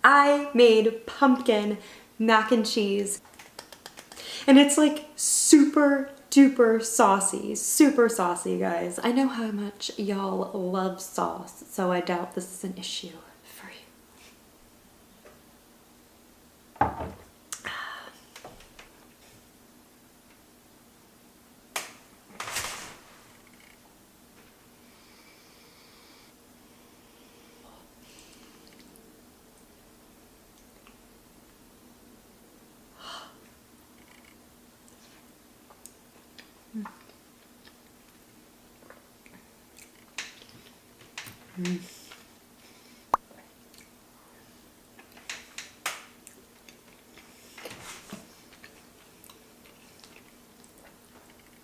I made pumpkin mac and cheese, and it's like super duper saucy, guys. I know how much y'all love sauce, so I doubt this is an issue for you.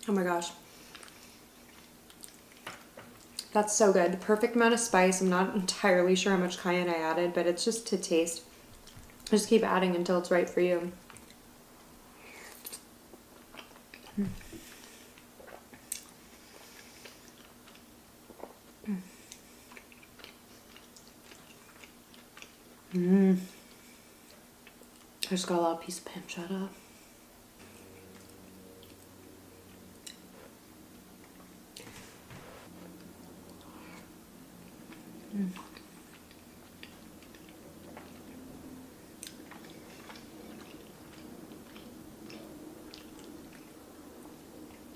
Oh my gosh. That's so good. The perfect amount of spice. I'm not entirely sure how much cayenne I added, but it's just to taste. Just keep adding until it's right for you. I just got a lot of piece of pancetta.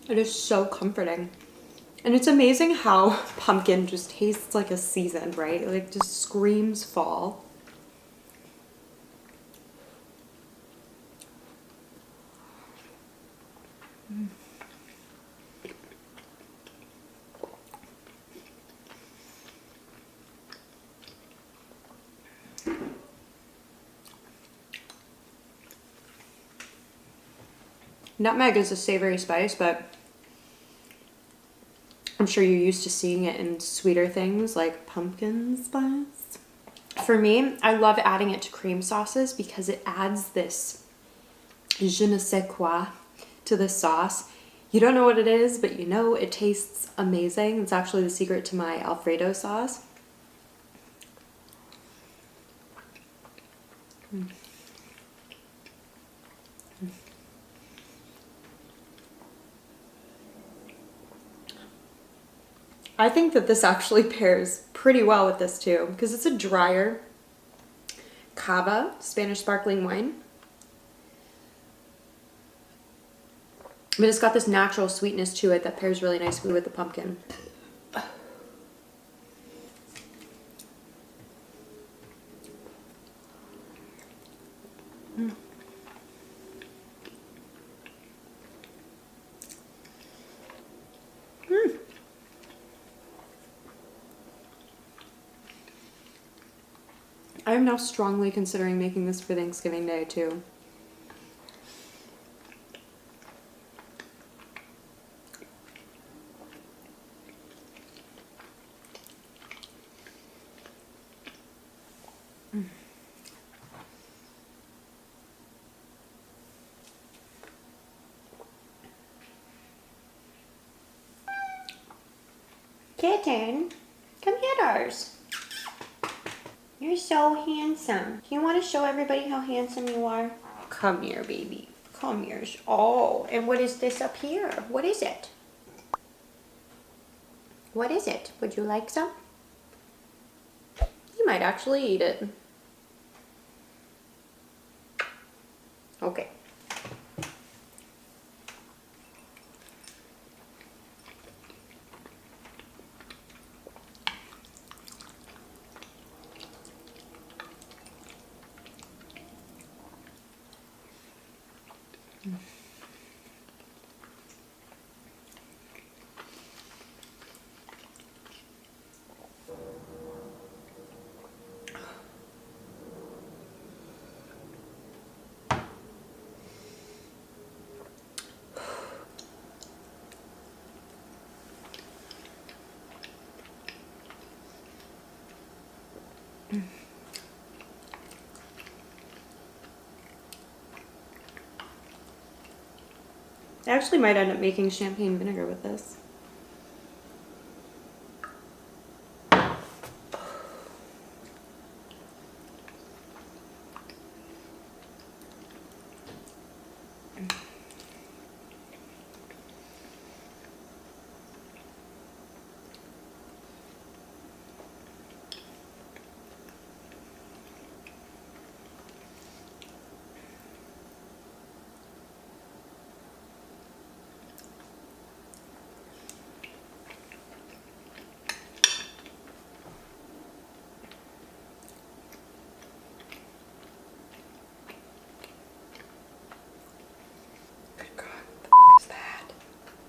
It is so comforting. And it's amazing how pumpkin just tastes like a season, right? Like just screams fall. Nutmeg is a savory spice, but I'm sure you're used to seeing it in sweeter things like pumpkin spice. For me, I love adding it to cream sauces because it adds this je ne sais quoi to the sauce. You don't know what it is, but you know it tastes amazing. It's actually the secret to my Alfredo sauce. I think that this actually pairs pretty well with this too, because it's a drier cava, Spanish sparkling wine. But it's got this natural sweetness to it that pairs really nicely with the pumpkin. I am now strongly considering making this for Thanksgiving Day too. Kitten, come get ours. You're so handsome. You want to show everybody how handsome you are? Come here, baby. Come here. Oh, and what is this up here? What is it? What is it? Would you like some? You might actually eat it. Okay. I actually might end up making champagne vinegar with this.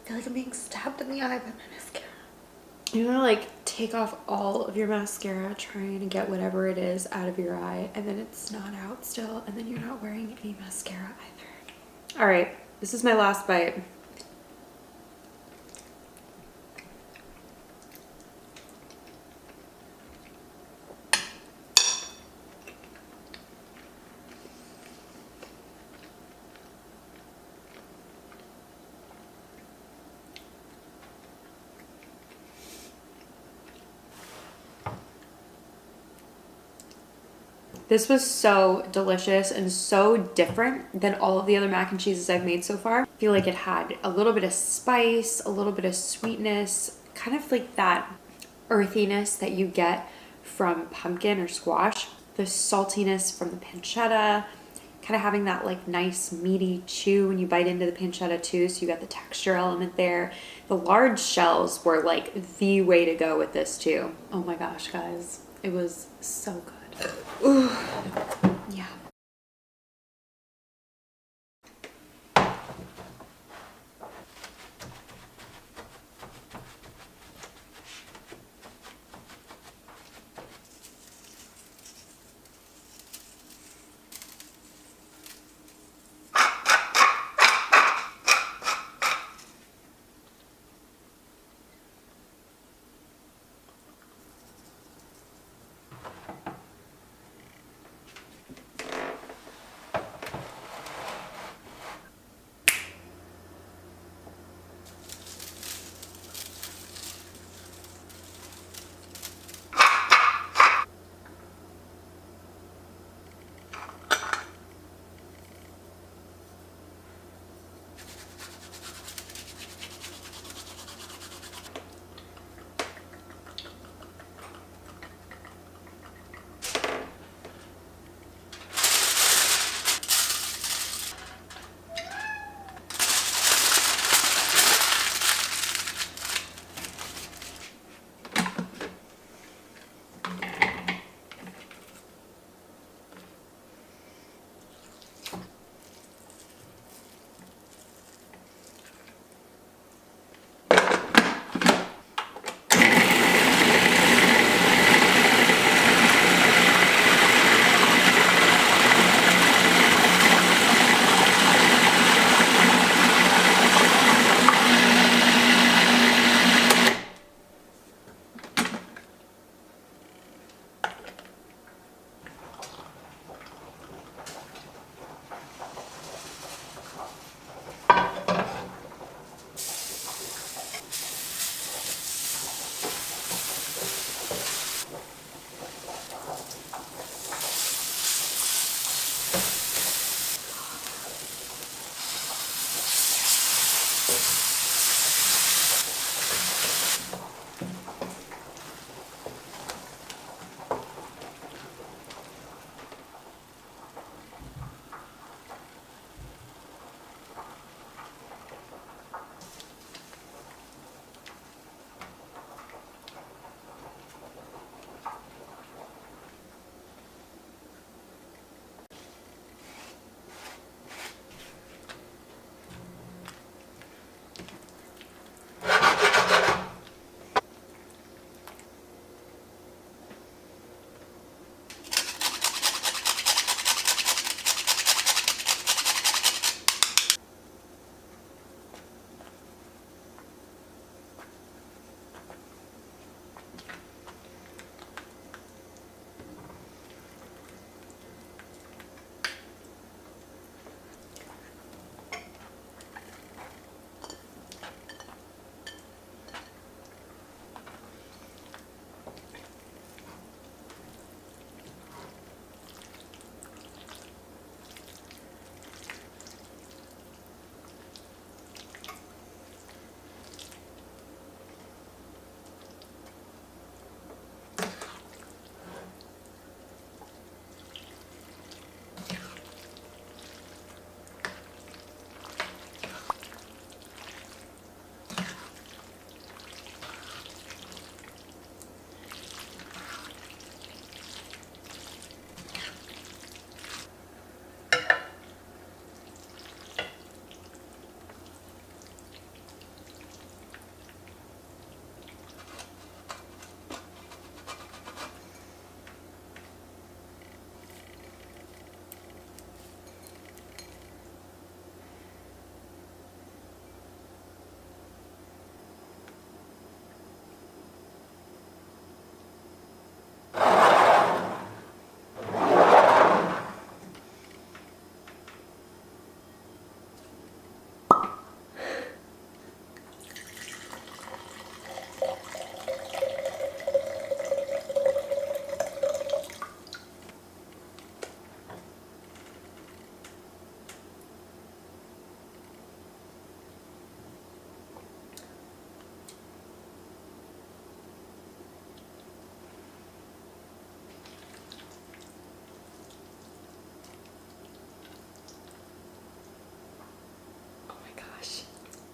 I feel like I'm being stabbed in the eye by my mascara. You're gonna like take off all of your mascara trying to get whatever it is out of your eye, and then it's not out still, and then you're not wearing any mascara either. All right, this is my last bite. This was so delicious and so different than all of the other mac and cheeses I've made so far. I feel like it had a little bit of spice, a little bit of sweetness, kind of like that earthiness that you get from pumpkin or squash, the saltiness from the pancetta, kind of having that like nice meaty chew when you bite into the pancetta too, so you got the texture element there. The large shells were like the way to go with this too. Oh my gosh, guys, it was so good. Ooh. Yeah.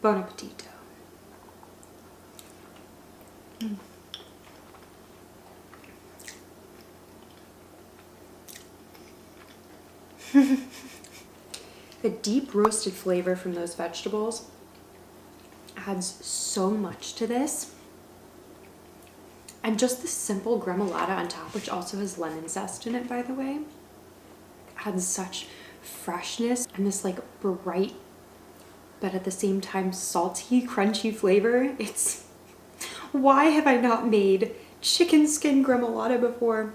Bon appetito. The deep roasted flavor from those vegetables adds so much to this. And just the simple gremolata on top, which also has lemon zest in it, by the way, adds such freshness and this like bright, but at the same time salty, crunchy flavor. It's, why have I not made chicken skin gremolata before?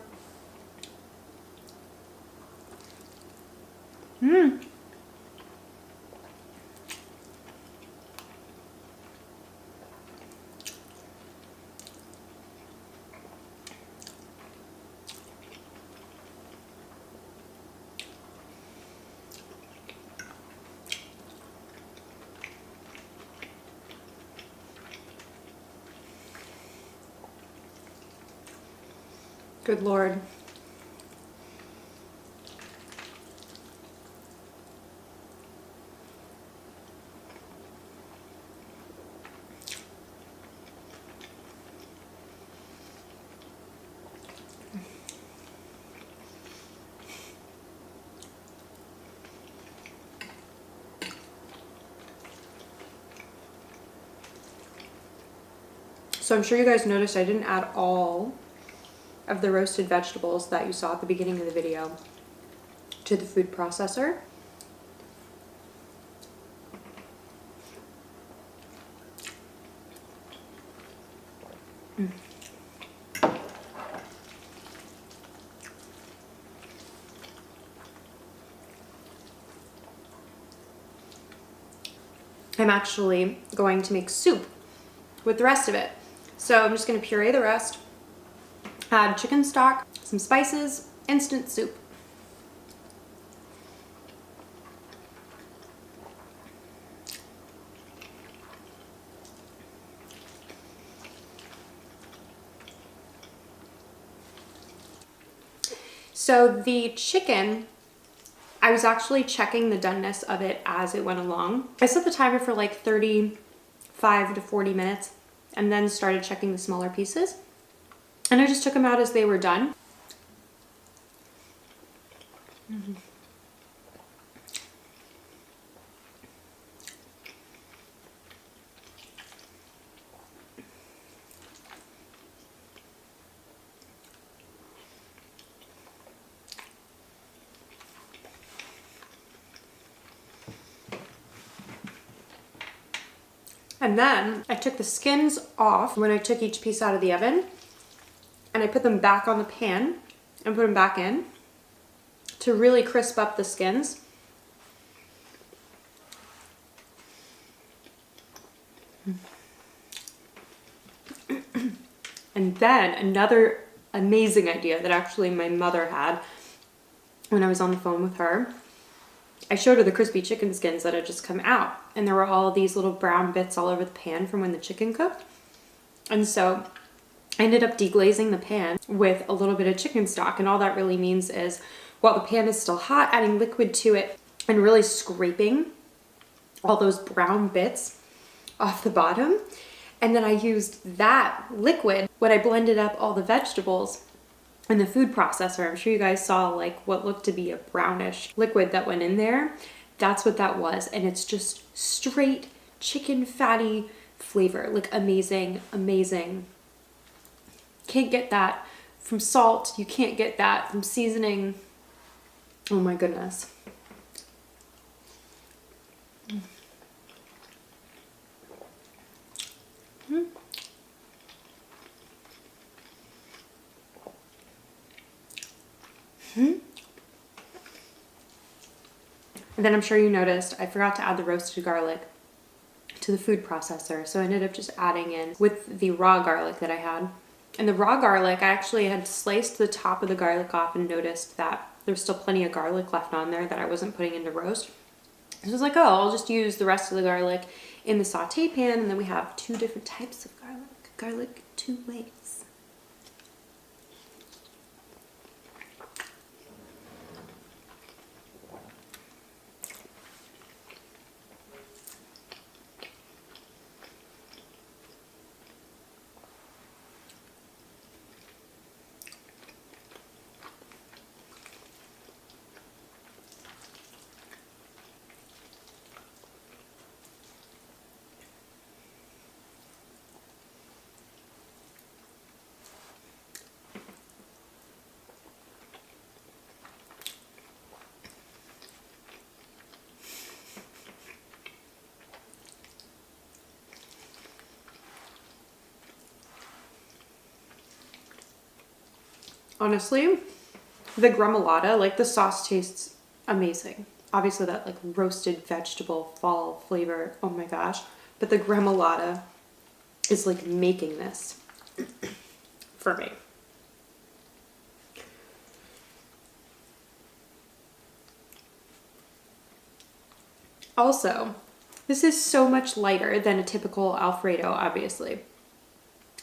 Good Lord. So I'm sure you guys noticed I didn't add all of the roasted vegetables that you saw at the beginning of the video to the food processor. I'm actually going to make soup with the rest of it. So I'm just going to puree the rest, add chicken stock, some spices, instant soup. So the chicken, I was actually checking the doneness of it as it went along. I set the timer for like 35 to 40 minutes and then started checking the smaller pieces. And I just took them out as they were done. And then I took the skins off when I took each piece out of the oven, and I put them back on the pan and put them back in to really crisp up the skins. And then another amazing idea that actually my mother had when I was on the phone with her. I showed her the crispy chicken skins that had just come out, and there were all of these little brown bits all over the pan from when the chicken cooked. And so I ended up deglazing the pan with a little bit of chicken stock, and all that really means is while the pan is still hot, adding liquid to it and really scraping all those brown bits off the bottom. And then I used that liquid when I blended up all the vegetables in the food processor. I'm sure you guys saw like what looked to be a brownish liquid that went in there. That's what that was. And it's just straight chicken fatty flavor. Like amazing, amazing. Can't get that from salt. You can't get that from seasoning. Oh my goodness. And then I'm sure you noticed I forgot to add the roasted garlic to the food processor, so I ended up just adding in with the raw garlic that I had. And the raw garlic, I actually had sliced the top of the garlic off and noticed that there was still plenty of garlic left on there that I wasn't putting into roast. So I was like, oh, I'll just use the rest of the garlic in the saute pan, and then we have two different types of garlic. Garlic two ways. Honestly, the gremolata, like the sauce tastes amazing. Obviously that like roasted vegetable fall flavor, oh my gosh. But the gremolata is like making this for me. Also, this is so much lighter than a typical Alfredo, obviously.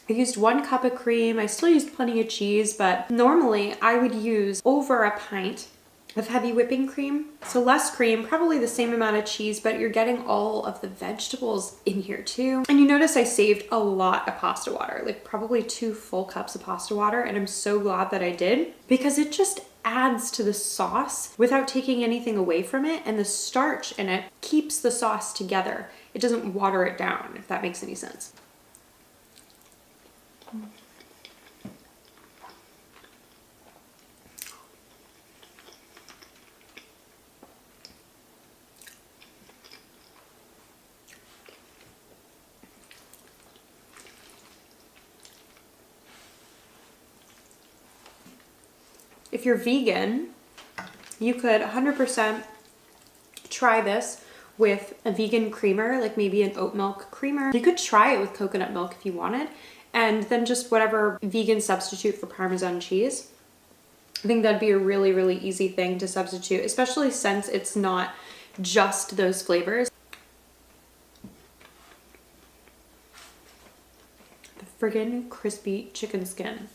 I used 1 cup of cream. I still used plenty of cheese, but normally I would use over a pint of heavy whipping cream. So less cream, probably the same amount of cheese, but you're getting all of the vegetables in here too. And you notice I saved a lot of pasta water, like probably 2 full cups of pasta water. And I'm so glad that I did because it just adds to the sauce without taking anything away from it. And the starch in it keeps the sauce together. It doesn't water it down, if that makes any sense. If you're vegan, you could 100% try this with a vegan creamer, like maybe an oat milk creamer. You could try it with coconut milk if you wanted, and then just whatever vegan substitute for Parmesan cheese. I think that'd be a really, really easy thing to substitute, especially since it's not just those flavors. The friggin' crispy chicken skin.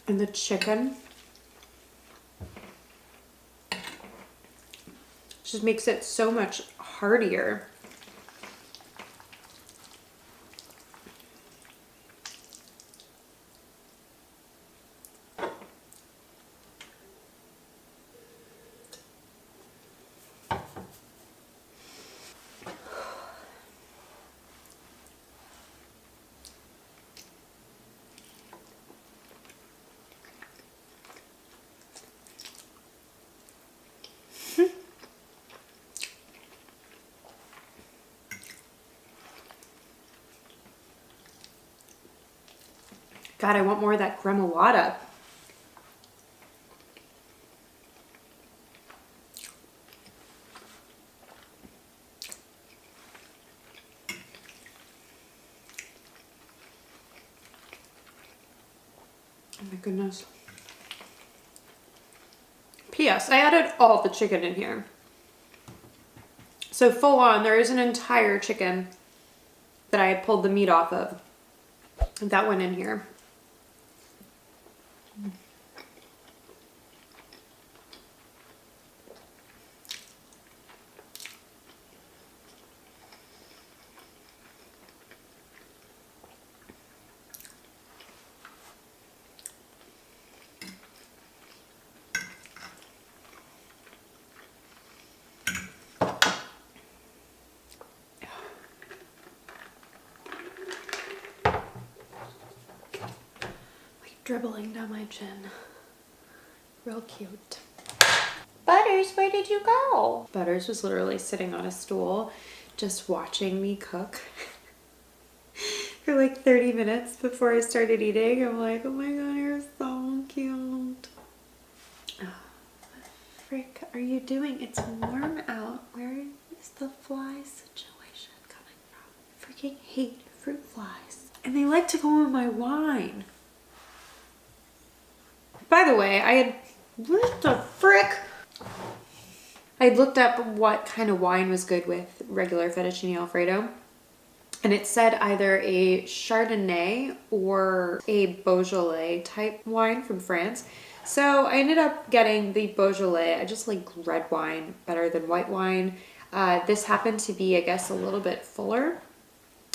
And the chicken just makes it so much heartier. God, I want more of that gremolata. Oh my goodness. P.S. I added all the chicken in here. So full on, there is an entire chicken that I had pulled the meat off of. That went in here. Dribbling down my chin. Real cute. Butters, where did you go? Butters was literally sitting on a stool just watching me cook for like 30 minutes before I started eating. I'm like, oh my god, you're so cute. Oh, what the frick are you doing? It's warm out. Where is the fly situation coming from? Freaking hate fruit flies. And they like to go in my wine. By the way, what the frick? I looked up what kind of wine was good with regular fettuccine Alfredo, and it said either a Chardonnay or a Beaujolais type wine from France. So I ended up getting the Beaujolais. I just like red wine better than white wine. This happened to be, I guess, a little bit fuller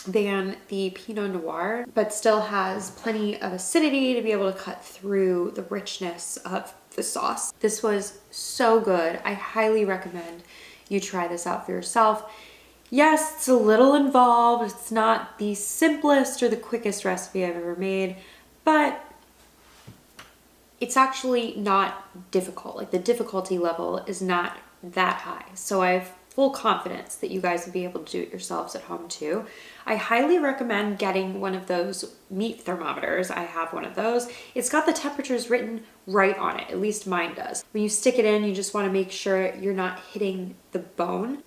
than the Pinot Noir, but still has plenty of acidity to be able to cut through the richness of the sauce. This was so good. I highly recommend you try this out for yourself. Yes, it's a little involved. It's not the simplest or the quickest recipe I've ever made, but it's actually not difficult. Like the difficulty level is not that high. So I have full confidence that you guys will be able to do it yourselves at home too. I highly recommend getting one of those meat thermometers. I have one of those. It's got the temperatures written right on it. At least mine does. When you stick it in, you just want to make sure you're not hitting the bone.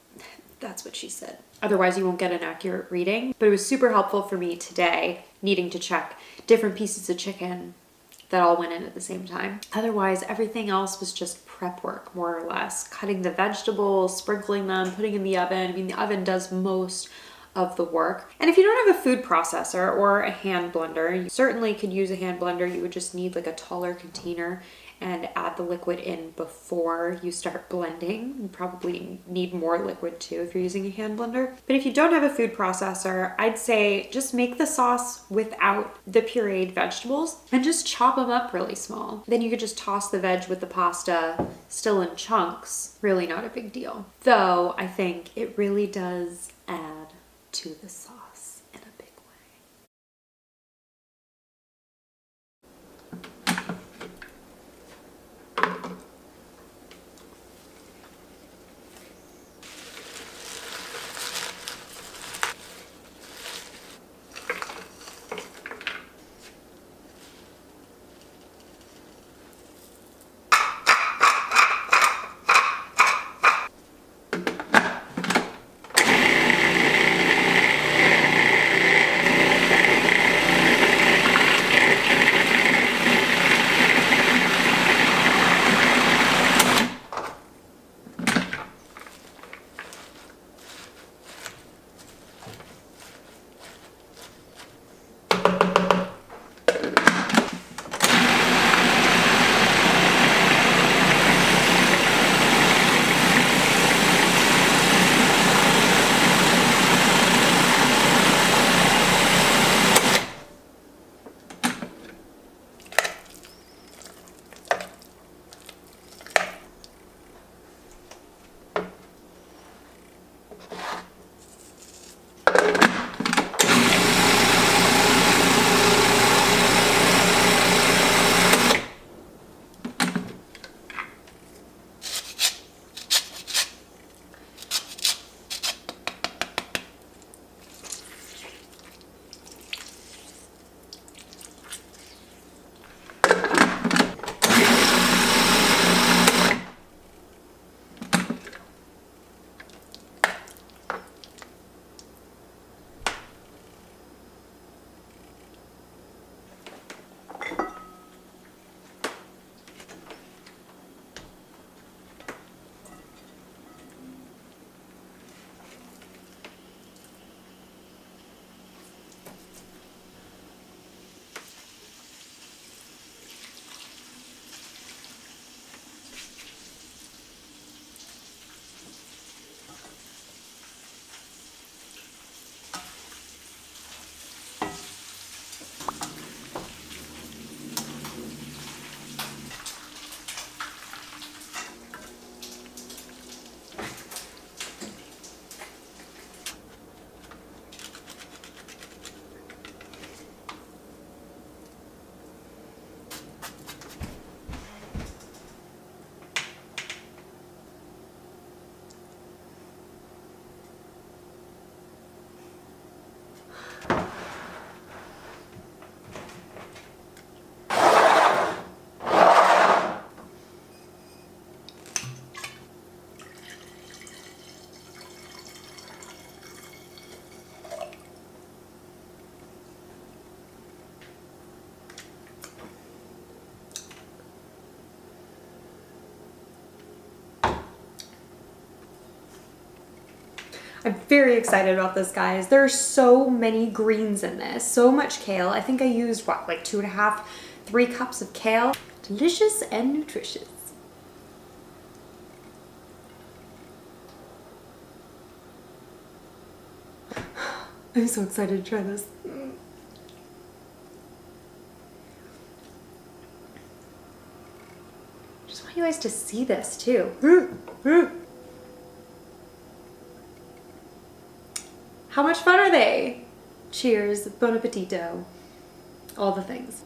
That's what she said. Otherwise, you won't get an accurate reading. But it was super helpful for me today, needing to check different pieces of chicken that all went in at the same time. Otherwise, everything else was just prep work, more or less. Cutting the vegetables, sprinkling them, putting in the oven. I mean, the oven does most of the work. And if you don't have a food processor or a hand blender, you certainly could use a hand blender. You would just need like a taller container and add the liquid in before you start blending. You probably need more liquid too if you're using a hand blender. But if you don't have a food processor, I'd say just make the sauce without the pureed vegetables and just chop them up really small. Then you could just toss the veg with the pasta still in chunks. Really not a big deal. Though I think it really does add to the sauce in a big way. I'm very excited about this, guys. There are so many greens in this, so much kale. I think I used, what, like 2.5, 3 cups of kale. Delicious and nutritious. I'm so excited to try this. I just want you guys to see this too. How much fun are they? Cheers, bon appetito, all the things.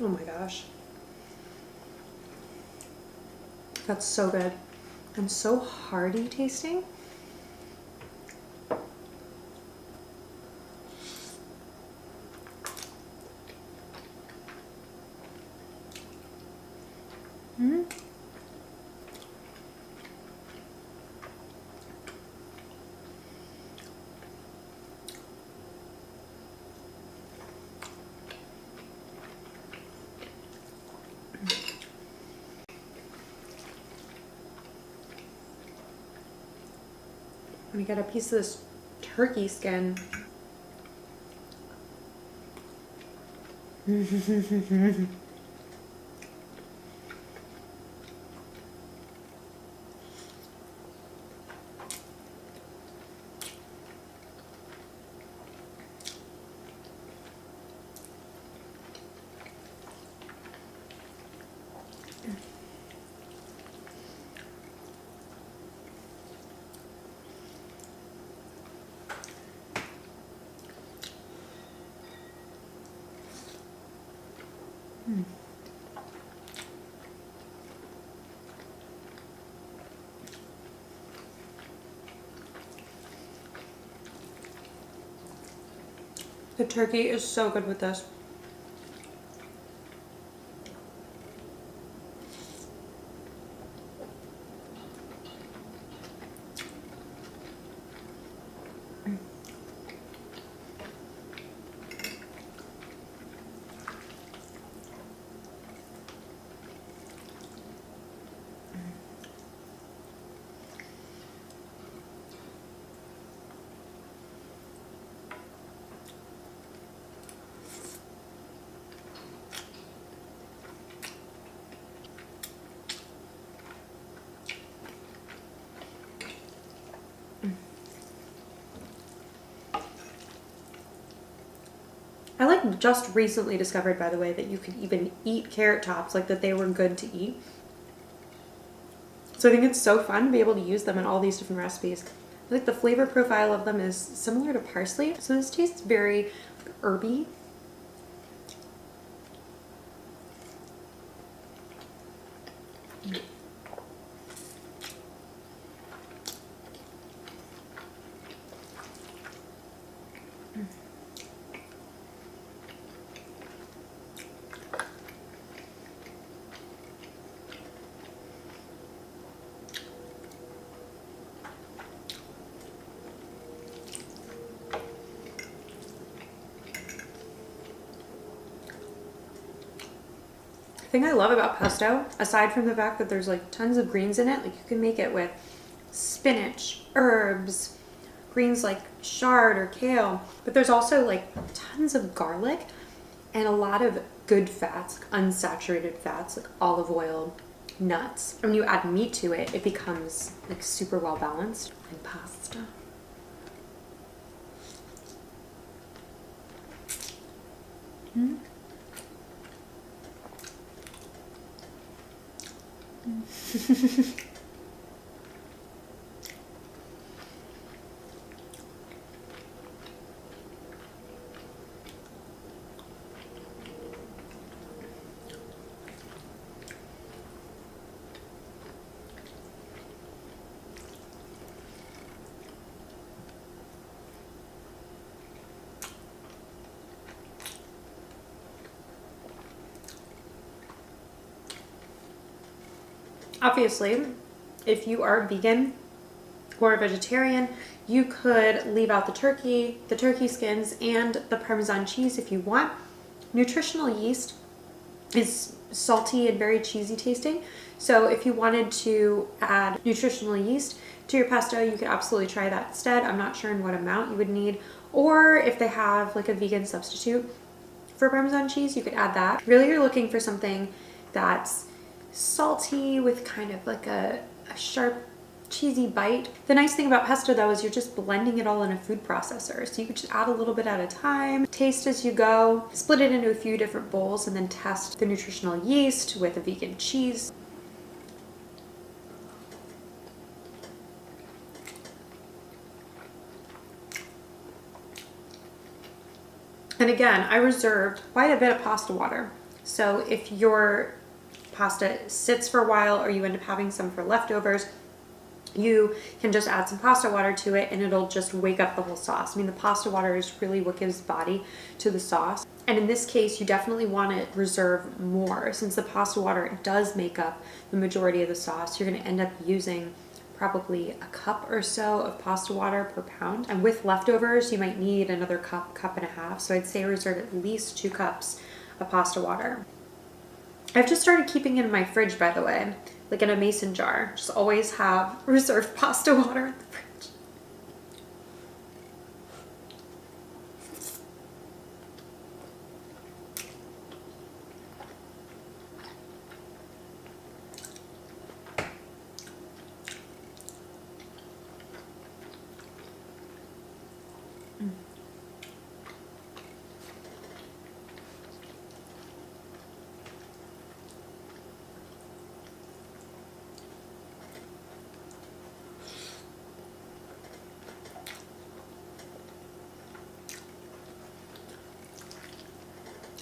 Oh my gosh. That's so good. And so hearty tasting. Let me get a piece of this turkey skin. The turkey is so good with this. I like just recently discovered, by the way, that you could even eat carrot tops, like that they were good to eat. So I think it's so fun to be able to use them in all these different recipes. I think the flavor profile of them is similar to parsley. So this tastes very herby. The thing I love about pesto, aside from the fact that there's like tons of greens in it, like you can make it with spinach, herbs, greens like chard or kale, but there's also like tons of garlic and a lot of good fats, unsaturated fats like olive oil, nuts. When you add meat to it, it becomes like super well balanced. And pasta. Obviously, if you are vegan or a vegetarian, you could leave out the turkey skins, and the Parmesan cheese if you want. Nutritional yeast is salty and very cheesy tasting. So if you wanted to add nutritional yeast to your pesto, you could absolutely try that instead. I'm not sure in what amount you would need, or if they have like a vegan substitute, for Parmesan cheese, you could add that. Really, you're looking for something that's salty with kind of like a sharp cheesy bite. The nice thing about pesto though is you're just blending it all in a food processor. So you could just add a little bit at a time, taste as you go, split it into a few different bowls, and then test the nutritional yeast with a vegan cheese. And again, I reserved quite a bit of pasta water. So if your pasta sits for a while or you end up having some for leftovers, you can just add some pasta water to it and it'll just wake up the whole sauce. I mean, the pasta water is really what gives body to the sauce. And in this case, you definitely want to reserve more. Since the pasta water does make up the majority of the sauce, you're going to end up using probably a cup or so of pasta water per pound. And with leftovers, you might need another cup, cup and a half. So I'd say reserve at least 2 cups of pasta water. I've just started keeping it in my fridge, by the way, like in a mason jar. Just always have reserved pasta water in the fridge.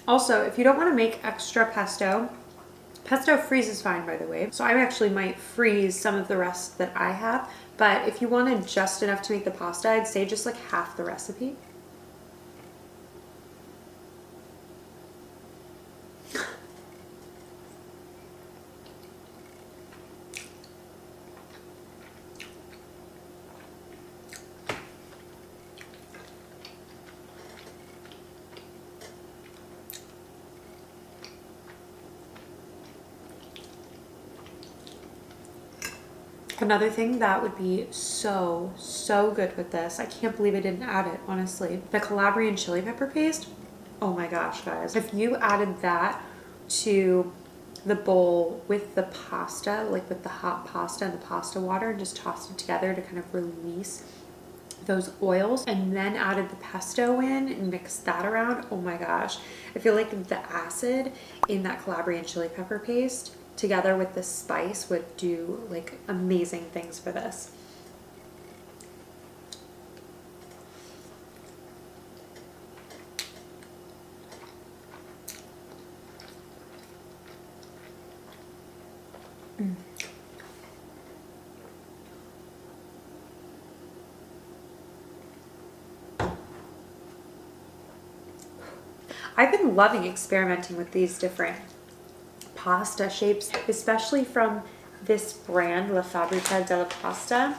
Also, if you don't want to make extra pesto, pesto freezes fine, by the way. So I actually might freeze some of the rest that I have. But if you wanted just enough to make the pasta, I'd say just like half the recipe. Another thing that would be so good with this, I can't believe I didn't add it, honestly. The Calabrian chili pepper paste. Oh my gosh, guys. If you added that to the bowl with the pasta, like with the hot pasta and the pasta water, and just tossed it together to kind of release those oils, and then added the pesto in and mixed that around, oh my gosh. I feel like the acid in that Calabrian chili pepper paste together with the spice would do like amazing things for this. I've been loving experimenting with these different pasta shapes, especially from this brand, La Fabbrica della Pasta.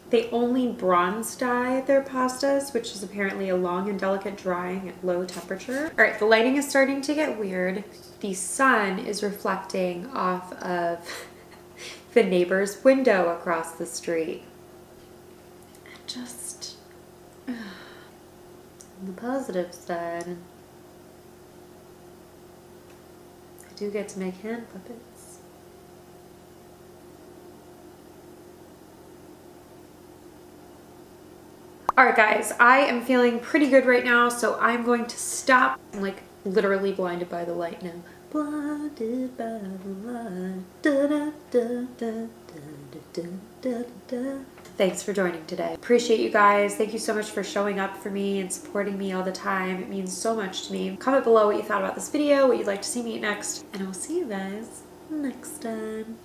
They only bronze dye their pastas, which is apparently a long and delicate drying at low temperature. All right, the lighting is starting to get weird. The sun is reflecting off of the neighbor's window across the street. Just on the positive side, I do get to make hand puppets. Alright guys, I am feeling pretty good right now, so I'm going to stop. I'm like literally blinded by the light now. Blinded by the light. Da, da, da, da, da, da, da, da. Thanks for joining today. Appreciate you guys. Thank you so much for showing up for me and supporting me all the time. It means so much to me. Comment below what you thought about this video, what you'd like to see me eat next, and I will see you guys next time.